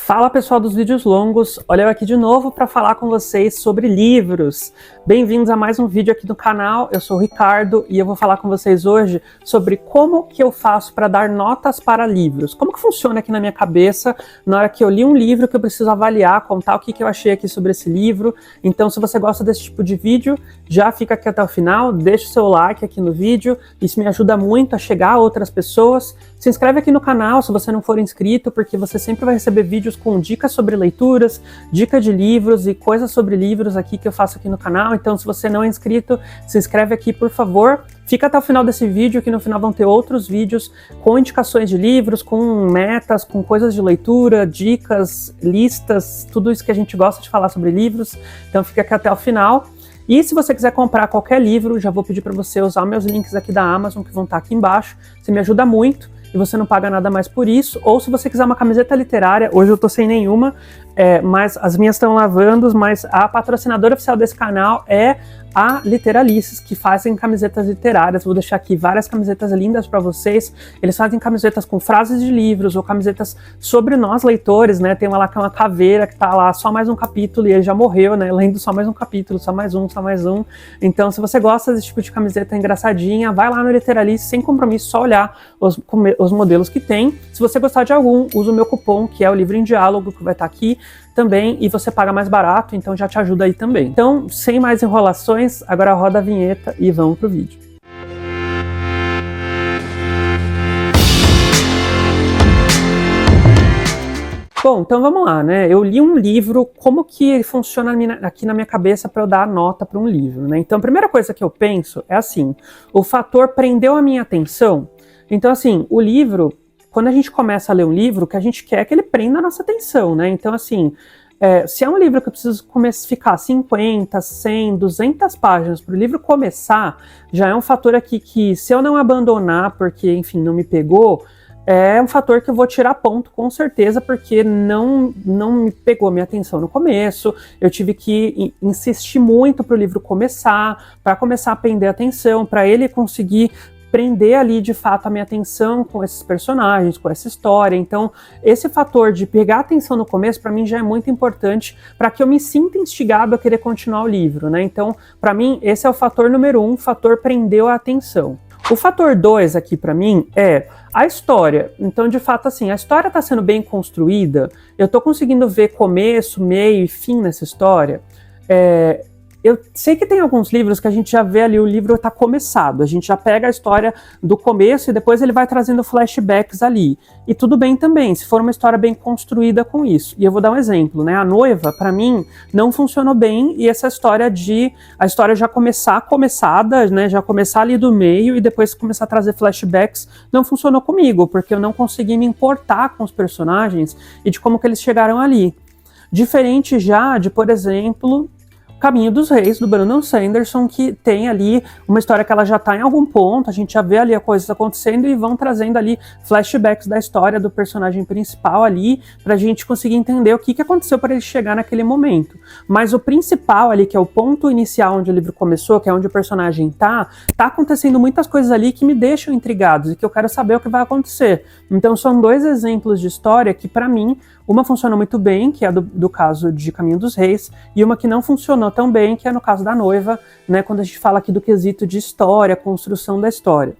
Fala pessoal dos vídeos longos, olha eu aqui de novo para falar com vocês sobre livros. Bem-vindos a mais um vídeo aqui no canal, eu sou o Ricardo e eu vou falar com vocês hoje sobre como que eu faço para dar notas para livros. Como que funciona aqui na minha cabeça na hora que eu li um livro que eu preciso avaliar, contar o que eu achei aqui sobre esse livro. Então se você gosta desse tipo de vídeo, já fica aqui até o final, deixa o seu like aqui no vídeo, isso me ajuda muito a chegar a outras pessoas. Se inscreve aqui no canal se você não for inscrito, porque você sempre vai receber vídeos com dicas sobre leituras, dicas de livros e coisas sobre livros aqui que eu faço aqui no canal. Então se você não é inscrito, se inscreve aqui por favor. Fica até o final desse vídeo, que no final vão ter outros vídeos com indicações de livros, com metas, com coisas de leitura, dicas, listas, tudo isso que a gente gosta de falar sobre livros. Então fica aqui até o final. E se você quiser comprar qualquer livro, já vou pedir para você usar meus links aqui da Amazon, que vão estar aqui embaixo. Você me ajuda muito e você não paga nada mais por isso. Ou se você quiser uma camiseta literária, hoje eu tô sem nenhuma, mas as minhas estão lavando, mas a patrocinadora oficial desse canal é a Literalices, que fazem camisetas literárias. Vou deixar aqui várias camisetas lindas para vocês. Eles fazem camisetas com frases de livros ou camisetas sobre nós leitores, né? Tem uma lá que é uma caveira que tá lá só mais um capítulo e ele já morreu, né? Lendo só mais um capítulo, só mais um, só mais um. Então, se você gosta desse tipo de camiseta engraçadinha, vai lá no Literalices sem compromisso, só olhar os modelos que tem. Se você gostar de algum, usa o meu cupom, que é o Livro em Diálogo, que vai estar aqui também, e você paga mais barato, então já te ajuda aí também. Então, sem mais enrolações, agora roda a vinheta e vamos pro vídeo. Bom, então vamos lá, né? Eu li um livro, como que ele funciona aqui na minha cabeça para eu dar nota para um livro, né? Então, a primeira coisa que eu penso é assim, o fator prendeu a minha atenção. Então, assim, o livro, quando a gente começa a ler um livro, o que a gente quer é que ele prenda a nossa atenção, né? Então, assim, se é um livro que eu preciso ficar 50, 100, 200 páginas para o livro começar, já é um fator aqui que, se eu não abandonar porque, enfim, não me pegou, é um fator que eu vou tirar ponto, com certeza, porque não me pegou a minha atenção no começo, eu tive que insistir muito para o livro começar, para começar a prender a atenção, para ele conseguir prender ali de fato a minha atenção com esses personagens, com essa história. Então esse fator de pegar a atenção no começo para mim já é muito importante para que eu me sinta instigado a querer continuar o livro, né? Então para mim esse é o fator número 1, o fator prendeu a atenção. O fator 2 aqui para mim é a história. Então, de fato, assim, a história está sendo bem construída, eu estou conseguindo ver começo, meio e fim nessa história. Eu sei que tem alguns livros que a gente já vê ali, o livro está começado, a gente já pega a história do começo e depois ele vai trazendo flashbacks ali. E tudo bem também, se for uma história bem construída com isso. E eu vou dar um exemplo, né? A Noiva, para mim, não funcionou bem, e essa história a história já começada, né? Já começar ali do meio e depois começar a trazer flashbacks, não funcionou comigo, porque eu não consegui me importar com os personagens e de como que eles chegaram ali. Diferente já de, por exemplo, Caminho dos Reis, do Brandon Sanderson, que tem ali uma história que ela já está em algum ponto, a gente já vê ali as coisas acontecendo e vão trazendo ali flashbacks da história do personagem principal ali, pra gente conseguir entender o que aconteceu para ele chegar naquele momento. Mas o principal ali, que é o ponto inicial onde o livro começou, que é onde o personagem tá acontecendo muitas coisas ali que me deixam intrigados e que eu quero saber o que vai acontecer. Então são dois exemplos de história que, para mim, uma funciona muito bem, que é do caso de Caminho dos Reis, e uma que não funcionou tão bem, que é no caso da Noiva, né, quando a gente fala aqui do quesito de história, construção da história.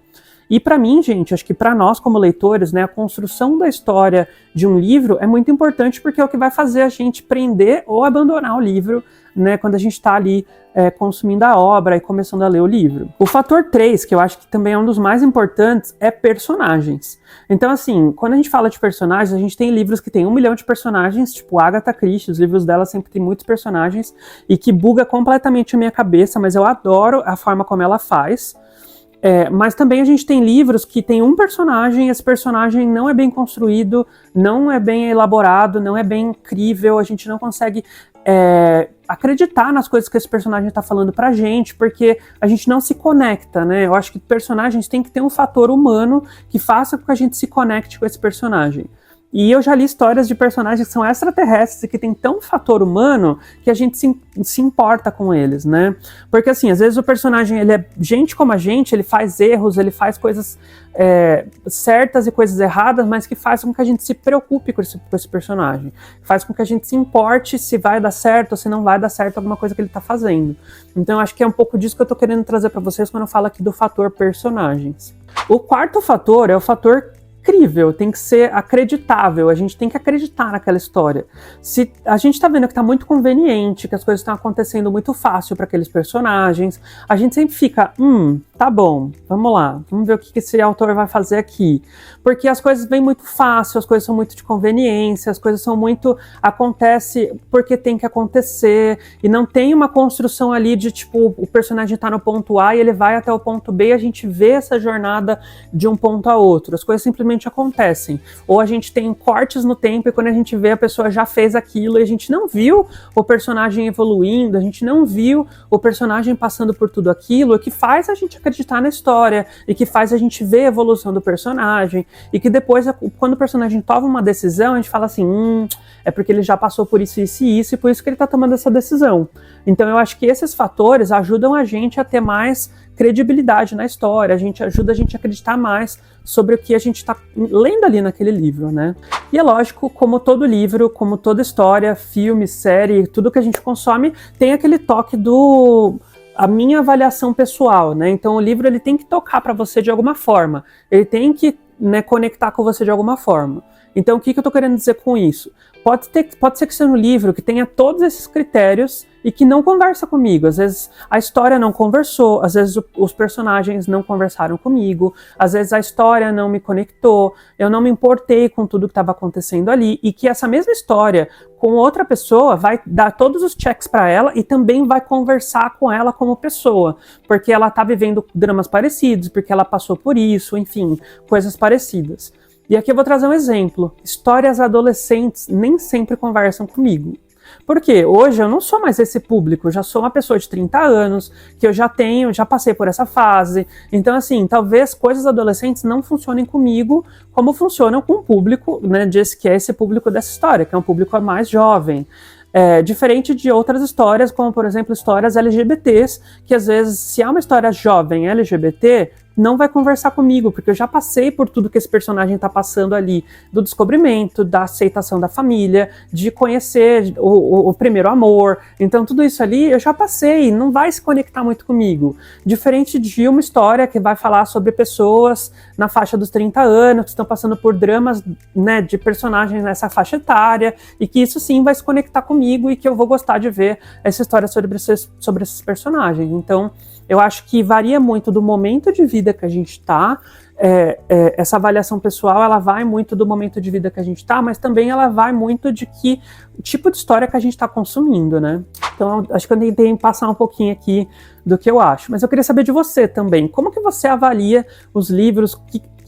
E para mim, gente, acho que para nós como leitores, né, a construção da história de um livro é muito importante, porque é o que vai fazer a gente prender ou abandonar o livro, né, quando a gente está ali consumindo a obra e começando a ler o livro. O fator 3, que eu acho que também é um dos mais importantes, é personagens. Então, assim, quando a gente fala de personagens, a gente tem livros que tem 1 milhão de personagens, tipo Agatha Christie, os livros dela sempre tem muitos personagens, e que buga completamente a minha cabeça, mas eu adoro a forma como ela faz. Mas também a gente tem livros que tem um personagem, esse personagem não é bem construído, não é bem elaborado, não é bem incrível, a gente não consegue acreditar nas coisas que esse personagem está falando pra gente, porque a gente não se conecta, né? Eu acho que personagens têm que ter um fator humano que faça com que a gente se conecte com esse personagem. E eu já li histórias de personagens que são extraterrestres e que tem tão fator humano que a gente se importa com eles, né? Porque assim, às vezes o personagem, ele é gente como a gente, ele faz erros, ele faz coisas certas e coisas erradas, mas que faz com que a gente se preocupe com esse personagem. Faz com que a gente se importe se vai dar certo ou se não vai dar certo alguma coisa que ele tá fazendo. Então acho que é um pouco disso que eu tô querendo trazer para vocês quando eu falo aqui do fator personagens. O quarto fator é o fator incrível, tem que ser acreditável, a gente tem que acreditar naquela história. Se a gente tá vendo que tá muito conveniente, que as coisas estão acontecendo muito fácil para aqueles personagens, a gente sempre fica, tá bom, vamos lá, vamos ver o que esse autor vai fazer aqui. Porque as coisas vêm muito fácil, as coisas são muito de conveniência, as coisas são muito, acontece porque tem que acontecer, e não tem uma construção ali de tipo, o personagem tá no ponto A e ele vai até o ponto B e a gente vê essa jornada de um ponto a outro. As coisas simplesmente acontecem. Ou a gente tem cortes no tempo e quando a gente vê a pessoa já fez aquilo e a gente não viu o personagem evoluindo, a gente não viu o personagem passando por tudo aquilo, o que faz a gente acreditar na história e que faz a gente ver a evolução do personagem e que depois, quando o personagem toma uma decisão, a gente fala assim, é porque ele já passou por isso, isso e isso e por isso que ele tá tomando essa decisão. Então eu acho que esses fatores ajudam a gente a ter mais credibilidade na história, ajuda a gente a acreditar mais sobre o que a gente está lendo ali naquele livro, né? E é lógico, como todo livro, como toda história, filme, série, tudo que a gente consome, tem aquele toque a minha avaliação pessoal, né? Então o livro ele tem que tocar para você de alguma forma, ele tem que, né, conectar com você de alguma forma. Então o que eu tô querendo dizer com isso? Pode ser que seja um livro que tenha todos esses critérios e que não conversa comigo. Às vezes a história não conversou, às vezes os personagens não conversaram comigo, às vezes a história não me conectou, eu não me importei com tudo que estava acontecendo ali, e que essa mesma história com outra pessoa vai dar todos os checks para ela e também vai conversar com ela como pessoa, porque ela tá vivendo dramas parecidos, porque ela passou por isso, enfim, coisas parecidas. E aqui eu vou trazer um exemplo. Histórias adolescentes nem sempre conversam comigo. Porque hoje eu não sou mais esse público, eu já sou uma pessoa de 30 anos, que eu já passei por essa fase. Então, assim, talvez coisas adolescentes não funcionem comigo como funcionam com o público, né, que é esse público dessa história, que é um público mais jovem. Diferente de outras histórias, como por exemplo histórias LGBTs, que às vezes, se é uma história jovem LGBT, não vai conversar comigo, porque eu já passei por tudo que esse personagem tá passando ali, do descobrimento, da aceitação da família, de conhecer o primeiro amor, então tudo isso ali eu já passei, não vai se conectar muito comigo. Diferente de uma história que vai falar sobre pessoas na faixa dos 30 anos, que estão passando por dramas, né, de personagens nessa faixa etária, e que isso sim vai se conectar comigo e que eu vou gostar de ver essa história sobre esses personagens. Então, eu acho que varia muito do momento de vida que a gente está, essa avaliação pessoal, ela vai muito do momento de vida que a gente está, mas também ela vai muito de que tipo de história que a gente está consumindo, né? Então, acho que eu tentei passar um pouquinho aqui do que eu acho, mas eu queria saber de você também, como que você avalia os livros, o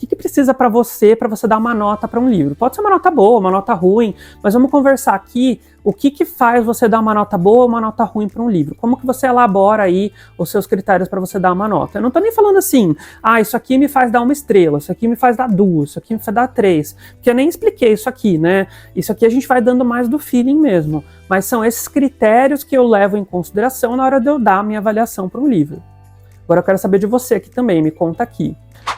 que precisa para você dar uma nota para um livro? Pode ser uma nota boa, uma nota ruim, mas vamos conversar aqui o que faz você dar uma nota boa ou uma nota ruim para um livro. Como que você elabora aí os seus critérios para você dar uma nota? Eu não tô nem falando assim, isso aqui me faz dar 1 estrela, isso aqui me faz dar 2, isso aqui me faz dar 3, porque eu nem expliquei isso aqui, né? Isso aqui a gente vai dando mais do feeling mesmo, mas são esses critérios que eu levo em consideração na hora de eu dar a minha avaliação para um livro. Agora eu quero saber de você aqui também, me conta aqui.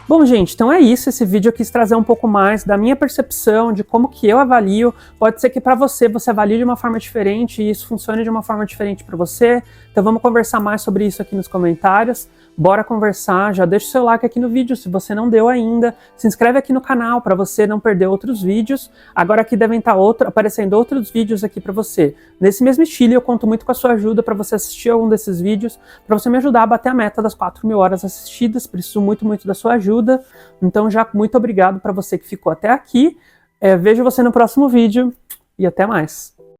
Bom, gente, então é isso. Esse vídeo eu quis trazer um pouco mais da minha percepção, de como que eu avalio. Pode ser que para você avalie de uma forma diferente e isso funcione de uma forma diferente para você. Então vamos conversar mais sobre isso aqui nos comentários. Bora conversar, já deixa o seu like aqui no vídeo se você não deu ainda. Se inscreve aqui no canal para você não perder outros vídeos. Agora aqui devem estar aparecendo outros vídeos aqui para você. Nesse mesmo estilo, eu conto muito com a sua ajuda para você assistir algum desses vídeos, para você me ajudar a bater a meta das 4.000 horas assistidas. Preciso muito, muito da sua ajuda. Então já muito obrigado para você que ficou até aqui. Vejo você no próximo vídeo e até mais.